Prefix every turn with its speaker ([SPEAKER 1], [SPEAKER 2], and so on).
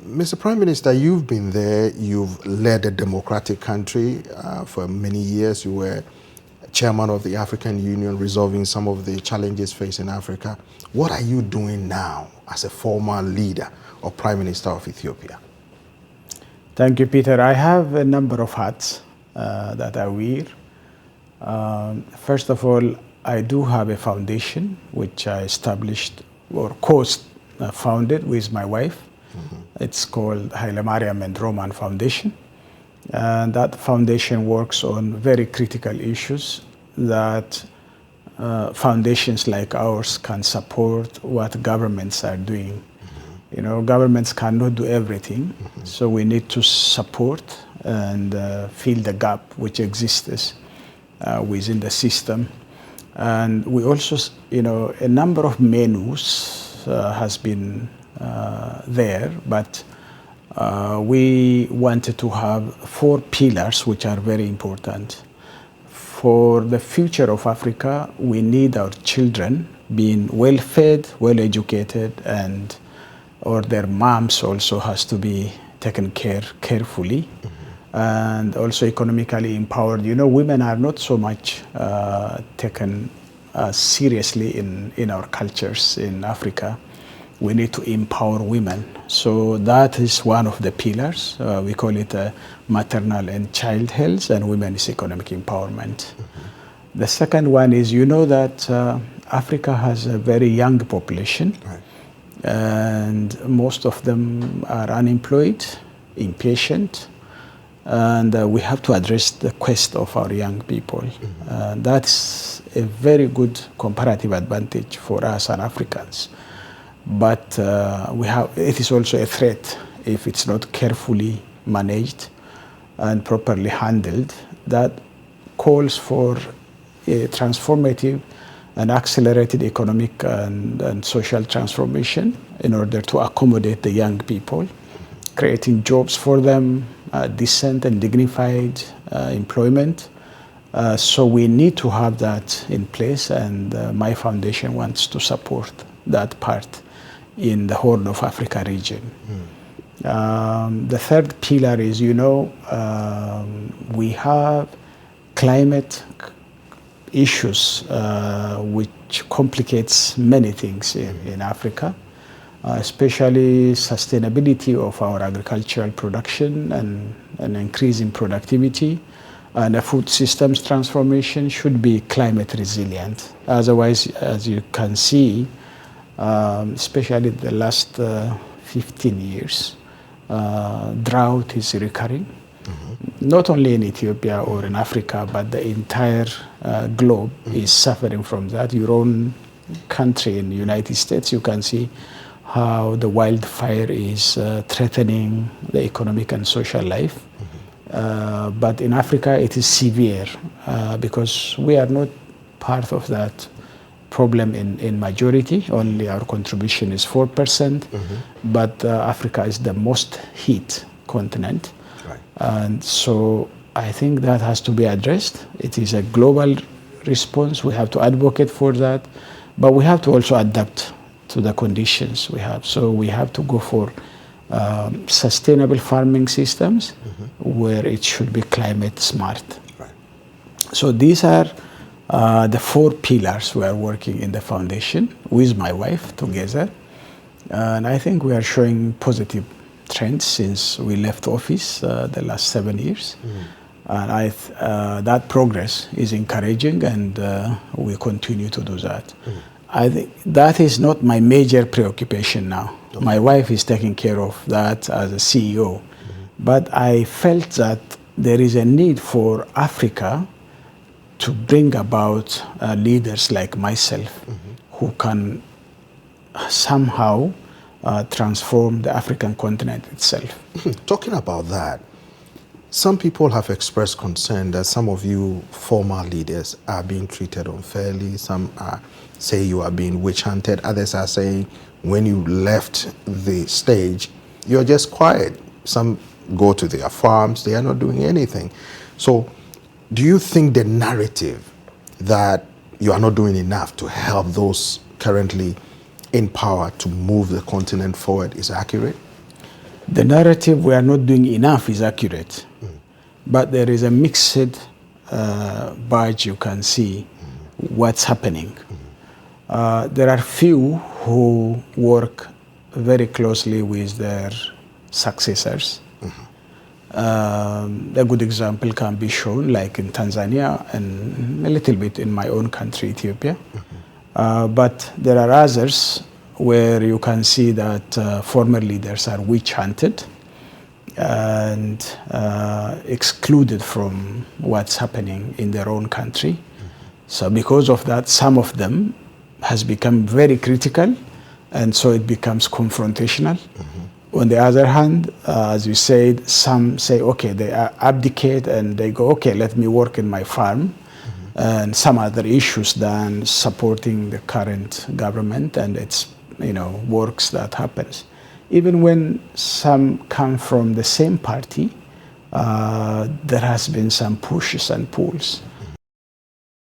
[SPEAKER 1] Mr. Prime Minister, you've been there, you've led a democratic country for many years. You were chairman of the African Union, resolving some of the challenges facing Africa. What are you doing now as a former leader or Prime Minister of Ethiopia?
[SPEAKER 2] Thank you, Peter. I have a number of hats that I wear. First of all, I do have a foundation which I established or co-founded with my wife. It's called Hailemariam and Roman Foundation. And that foundation works on very critical issues that foundations like ours can support what governments are doing. You know, governments cannot do everything, so we need to support and fill the gap which exists within the system. And we also, you know, a number of menus has been there, but we wanted to have 4 pillars which are very important. For the future of Africa, we need our children being well fed, well educated, and or their moms also has to be taken care carefully, and also economically empowered. You know, women are not so much taken seriously in our cultures in Africa. We need to empower women. So that is one of the pillars. We call it maternal and child health, and women's economic empowerment. The second one is, you know that Africa has a very young population.
[SPEAKER 1] Right.
[SPEAKER 2] And most of them are unemployed, impatient, and we have to address the quest of our young people. That's a very good comparative advantage for us and Africans. But it is also a threat if it's not carefully managed and properly handled. That calls for a transformative and accelerated economic and social transformation in order to accommodate the young people, creating jobs for them, decent and dignified employment. So we need to have that in place, and my foundation wants to support that part in the Horn of Africa region. The third pillar is, you know, we have climate issues which complicates many things in Africa, especially sustainability of our agricultural production and an increase in productivity, and the food systems transformation should be climate resilient. Otherwise, as you can see, especially the last 15 years, drought is recurring. Not only in Ethiopia or in Africa, but the entire globe is suffering from that. Your own country in the United States, you can see how the wildfire is threatening the economic and social life. But in Africa, it is severe because we are not part of that problem in majority. Only our contribution is 4%, but Africa is the most hit continent. And so I think that has to be addressed. It is a global response. We have to advocate for that, but we have to also adapt to the conditions we have. So we have to go for sustainable farming systems where it should be climate smart.
[SPEAKER 1] Right.
[SPEAKER 2] So these are the 4 pillars we are working in the foundation with my wife together. And I think we are showing positive trends since we left office the last 7 years. And that progress is encouraging, and we continue to do that. I think that is not my major preoccupation now. Okay. My wife is taking care of that as a CEO. But I felt that there is a need for Africa to bring about leaders like myself who can somehow transform the African continent itself.
[SPEAKER 1] Talking about that, some people have expressed concern that some of you former leaders are being treated unfairly. Some say you are being witch hunted. Others are saying when you left the stage, you're just quiet. Some go to their farms, they are not doing anything. So do you think the narrative that you are not doing enough to help those currently in power to move the continent forward is accurate?
[SPEAKER 2] The narrative we are not doing enough is accurate, but there is a mixed badge you can see what's happening. There are few who work very closely with their successors. A good example can be shown like in Tanzania and a little bit in my own country, Ethiopia. But there are others where you can see that former leaders are witch hunted and excluded from what's happening in their own country. So because of that, some of them has become very critical, and so it becomes confrontational. On the other hand, as you said, some say, okay, they abdicate and they go, okay, let me work in my farm, and some other issues than supporting the current government and its works that happens. Even when some come from the same party, there has been some pushes and pulls.